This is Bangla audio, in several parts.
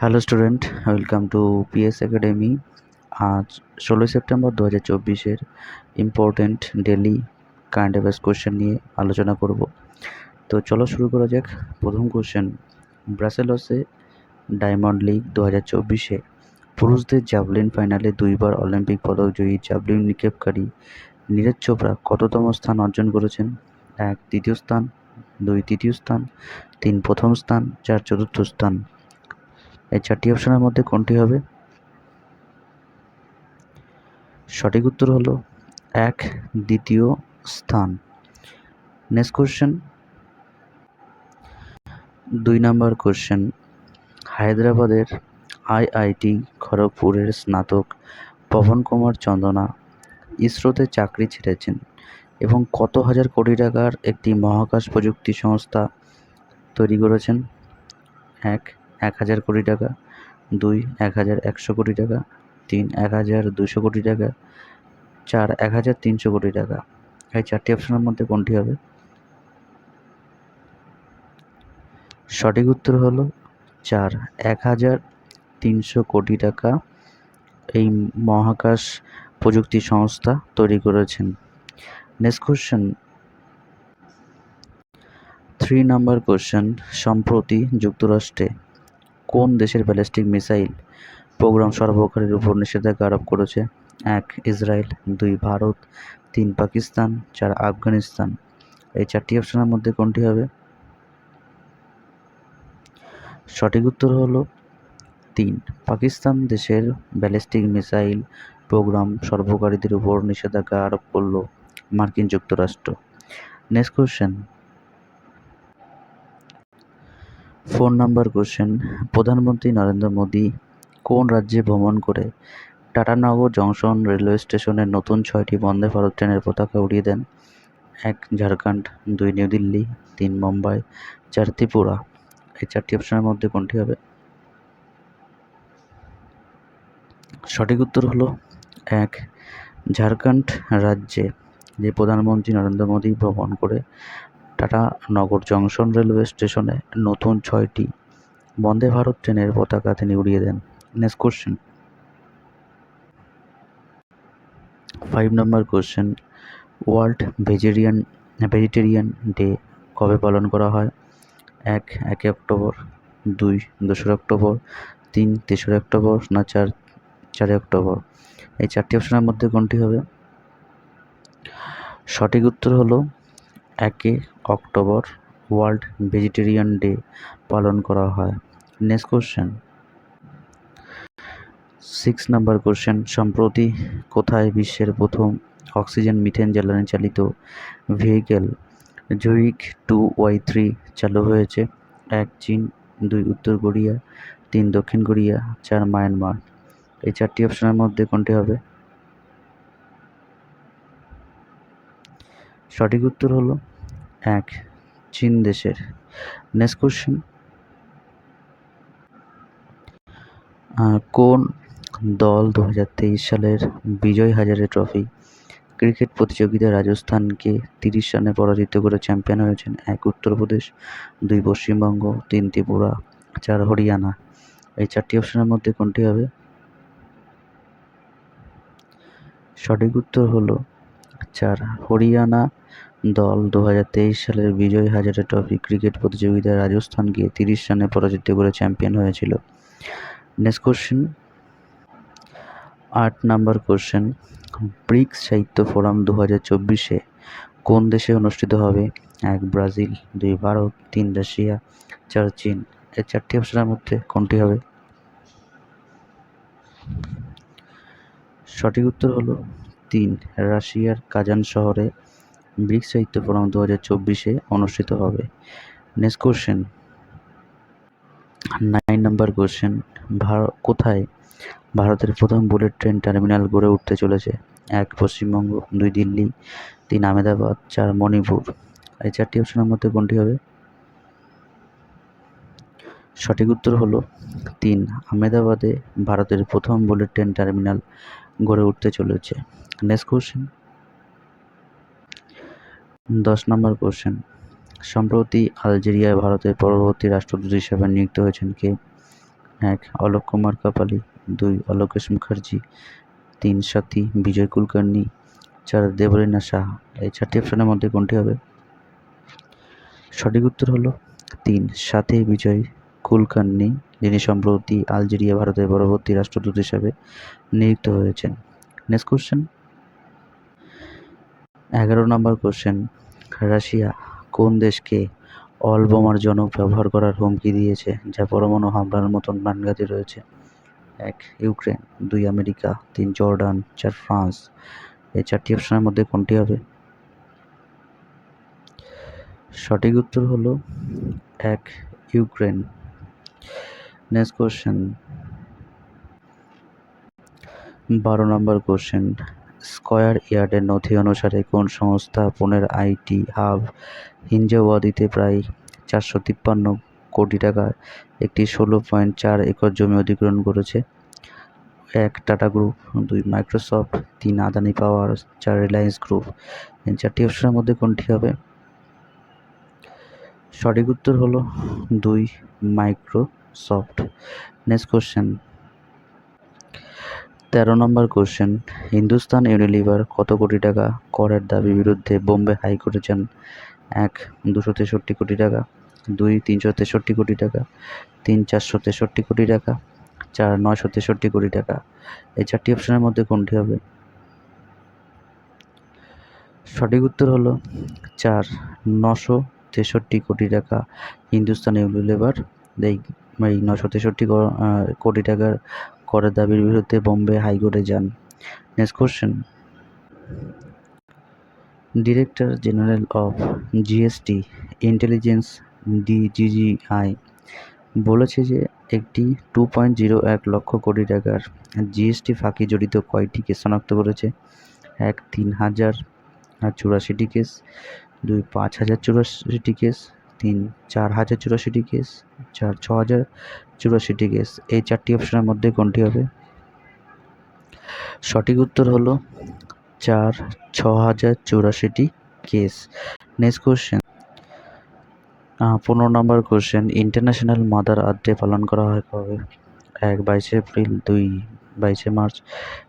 Hello student, welcome to PS academy. আজ 16 September 2024 important daily current affairs question নিয়ে আলোচনা করব। তো চলো শুরু করা যাক। প্রথম কোশ্চেন, ব্রাসেলসে ডায়মন্ড লিগ 2024 পুরুষদের জ্যাভলিন ফাইনালে দুইবার অলিম্পিক পদক জয়ী জ্যাভলিন নিক্ষেপকারী নীরজ চোপড়া কততম স্থান অর্জন করেছেন? 1 দ্বিতীয় স্থান, 2 তৃতীয় স্থান, 3 প্রথম স্থান, 4 চতুর্থ স্থান। এই চারটি অপশনের মধ্যে কোনটি হবে? সঠিক উত্তর হলো 1 দ্বিতীয় স্থান। নেক্সট কোশ্চেন, 2 নম্বর কোশ্চেন, হায়দ্রাবাদের আইআইটি খড়গপুরের স্নাতক পবন কুমার চন্দনা ইসরোতে চাকরি ছেড়েছেন এবং কত হাজার কোটি টাকার একটি মহাকাশ প্রযুক্তি সংস্থা তৈরি করেছেন? 1 1000 কোটি টাকা, 2 1100 কোটি টাকা, 3 1200 কোটি টাকা, 4 1300 কোটি টাকা। এই চারটি অপশনের মধ্যে কোনটি হবে? সঠিক উত্তর হলো 4 1300 কোটি টাকা এই মহাকাশ প্রযুক্তি সংস্থা তৈরি করেছেন। নেক্সট কোশ্চেন, 3 নম্বর কোশ্চেন, সম্প্রতি যুক্তরাষ্ট্রে কোন দেশের ব্যালিস্টিক মিসাইল প্রোগ্রাম সরবরাহকারীর উপর নিষেধাজ্ঞা আরোপ করেছে? 1 ইসরায়েল, 2 ভারত, 3 পাকিস্তান, 4 আফগানিস্তান। এই চারটি অপশনের মধ্যে কোনটি হবে? সঠিক উত্তর হলো 3 পাকিস্তান দেশের ব্যালিস্টিক মিসাইল প্রোগ্রাম সরবরাহকারীদের উপর নিষেধাজ্ঞা আরোপ করল মার্কিন যুক্তরাষ্ট্র। নেক্সট কোশ্চেন, 4 নম্বর কোশ্চেন, প্রধানমন্ত্রী নরেন্দ্র মোদী কোন রাজ্যে ভ্রমণ করে টাটানগর জংশন রেলওয়ে স্টেশনের নতুন 6টি বন্দে ভারত ট্রেনের পতাকা উড়িয়ে দেন? 1 ঝাড়খণ্ড, 2 নিউ দিল্লি, 3 মুম্বাই, 4 ত্রিপুরা। এই চারটি অপশনের মধ্যে কোনটি হবে? সঠিক উত্তর হলো 1 ঝাড়খণ্ড রাজ্যে যে প্রধানমন্ত্রী নরেন্দ্র মোদী ভ্রমণ করে টাটানগর জংশন রেলওয়ে স্টেশনে নতুন 6টি বন্দে ভারত ট্রেনের পতাকা তিনি উড়িয়ে দেন। নেক্সট কোশ্চেন, 5 নম্বর কোশ্চেন, ওয়ার্ল্ড ভেজিটেরিয়ান ডে কবে পালন করা হয়? 1 অক্টোবর, 2 অক্টোবর, 3 অক্টোবর, না 4 অক্টোবর। এই চারটি অপশনের মধ্যে কোনটি হবে? সঠিক উত্তর হলো 1 অক্টোবর ওয়ার্ল্ড ভেজিটেরিয়ান ডে পালন করা হয়। নেক্সট কোশ্চেন, 6 নম্বর কোশ্চেন, সম্প্রতি কোথায় বিশ্বের প্রথম অক্সিজেন মিথেন জ্বালানি চালিত ভেহিকেল জুইক 2Y3 চালু হয়েছে? 1 চীন, 2 উত্তর কোরিয়া, 3 দক্ষিণ কোরিয়া, 4 মায়ানমার। এই চারটি অপশনের মধ্যে কোনটি হবে? সঠিক উত্তর হলো 1 চীন দেশের। নেক্সট কোশ্চেন, কোন দল 2023 সালের বিজয় হাজারে ট্রফি ক্রিকেট প্রতিযোগিতায় রাজস্থানকে 30 রানে পরাজিত করে চ্যাম্পিয়ন হয়েছেন? 1 উত্তরপ্রদেশ, 2 পশ্চিমবঙ্গ, 3 ত্রিপুরা, 4 হরিয়ানা। এই চারটি অপশনের মধ্যে কোনটি হবে? সঠিক উত্তর হলো 4 হরিয়ানা দল 2023 সালের বিজয় হাজারে ট্রফি ক্রিকেট প্রতিযোগিতায় রাজস্থানকে 30 রানে পরাজিত করে চ্যাম্পিয়ন হয়েছিল। নেক্সট কোশ্চেন, 8 নম্বর কোশ্চেন, ব্রিক্স সাহিত্য ফোরাম 2024 কোন দেশে অনুষ্ঠিত হবে? 1 ব্রাজিল, 2 ভারত, 3 রাশিয়া, 4 চীন। এই চারটি অপশনের মধ্যে কোনটি হবে? সঠিক উত্তর হলো 3 রাশিয়ার কাজান শহরে ব্রিক্স সাহিত্য ফোরাম 2024 অনুষ্ঠিত হবে। নেক্সট কোশ্চেন, 9 নম্বর কোশ্চেন, কোথায় ভারতের প্রথম বুলেট ট্রেন টার্মিনাল গড়ে উঠতে চলেছে? 1 পশ্চিমবঙ্গ, 2 দিল্লি, 3 আহমেদাবাদ, 4 মণিপুর। এই চারটি অপশনের মধ্যে কোনটি হবে? সঠিক উত্তর হলো 3 আহমেদাবাদে ভারতের প্রথম বুলেট ট্রেন টার্মিনাল গড়ে উঠতে চলেছে। নেক্সট কোশ্চেন, 10 নম্বর কোশ্চেন, সম্প্রতি আলজেরিয়ায় ভারতের পরবর্তী রাষ্ট্রদূত হিসেবে নিযুক্ত হয়েছেন কে? এক অলোক কুমার কাপালি, 2 অলোকেশ মুখার্জি, 3 সাথী বিজয় কুলকার্নি, 4 দেবলীনা সাহা। এই 4টি অপশনের মধ্যে কোনটি হবে? সঠিক উত্তর হলো 3 সাথী বিজয় কুলকার্নি, যিনি সম্প্রতি আলজেরিয়া ভারতের পরবর্তী রাষ্ট্রদূত হিসাবে নিযুক্ত হয়েছেন। নেক্সট কোশ্চেন, 11 নম্বর কোশ্চেন, রাশিয়া কোন দেশকে অল বোমার জনক ব্যবহার করার হুমকি দিয়েছে যা পরমাণু হামলার মতন প্রাণঘাতী রয়েছে? 1 ইউক্রেন, 2 আমেরিকা, 3 জর্ডান, 4 ফ্রান্স। এই 4টি অপশনের মধ্যে কোনটি হবে? সঠিক উত্তর হলো 1 ইউক্রেন। নেক্সট কোশ্চেন, 12 নম্বর কোশ্চেন, স্কয়ার ইয়ার্ডের নথি অনুসারে কোন সংস্থা পুনের আইটি হাব হিঞ্জাওয়াদিতে প্রায় 453 কোটি টাকায় একটি 16.4 একর জমি অধিগ্রহণ করেছে? 1 টাটা গ্রুপ, 2 মাইক্রোসফট, 3 আদানি পাওয়ার, 4 রিলায়েন্স গ্রুপ। এই 4টি অপশনের মধ্যে কোনটি হবে? সঠিক উত্তর হলো 2 মাইক্রোসফট। নেক্সট কোশ্চেন, 13 নম্বর কোশ্চেন, হিন্দুস্তান ইউনিলিভার কত কোটি টাকা করের দাবির বিরুদ্ধে বোম্বে হাইকোর্টে যান? 1 263 কোটি টাকা, 2 363 কোটি টাকা, 3 463 কোটি টাকা, 4 963 কোটি টাকা। এই 4টি অপশনের মধ্যে কোনটি হবে? সঠিক উত্তর হলো 4 963 কোটি টাকা। হিন্দুস্তান ইউনিলিভার এই 963 কোটি টাকার করের দাবির বিরুদ্ধে বোম্বে হাইকোর্টে যান। Next question, director general of GST intelligence DGGI বলেছে যে একটি 2.01 লক্ষ কোটি টাকার জিএসটি ফাঁকি জড়িত কয়টিকে শনাক্ত করেছে? 1 3,084টি কেস, 2 5,084টি কেস, 3 4,084টি কেস, 4 6,084টি কেস। এই 4টি অপশনের মধ্যে কোনটি হবে? সঠিক উত্তর হলো 4 6,084টি case. Next question, 15 number question, international mother earth day পালন করা হয় কবে? 1 22 এপ্রিল, 2 22 মার্চ,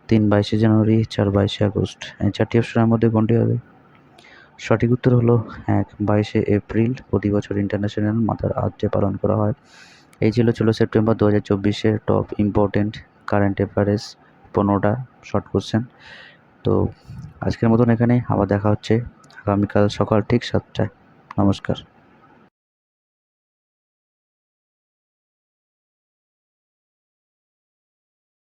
3 22 জানুয়ারি, 4 22 আগস্ট। এই 4টি অপশনের মধ্যে কোনটি হবে? সঠিক উত্তর হলো 1 22 এপ্রিল। প্রতি বছর ইন্টারন্যাশনাল মাদার আর্থ ডে পালন করা হয়। এই ছিল 16 সেপ্টেম্বর 2024-এর টপ ইম্পর্টেন্ট কারেন্ট অ্যাফেয়ার্স 15টা শর্ট কোশ্চেন। তো আজকের মতন এখানে, আবার দেখা হচ্ছে আগামীকাল সকাল ঠিক 7টায়। নমস্কার।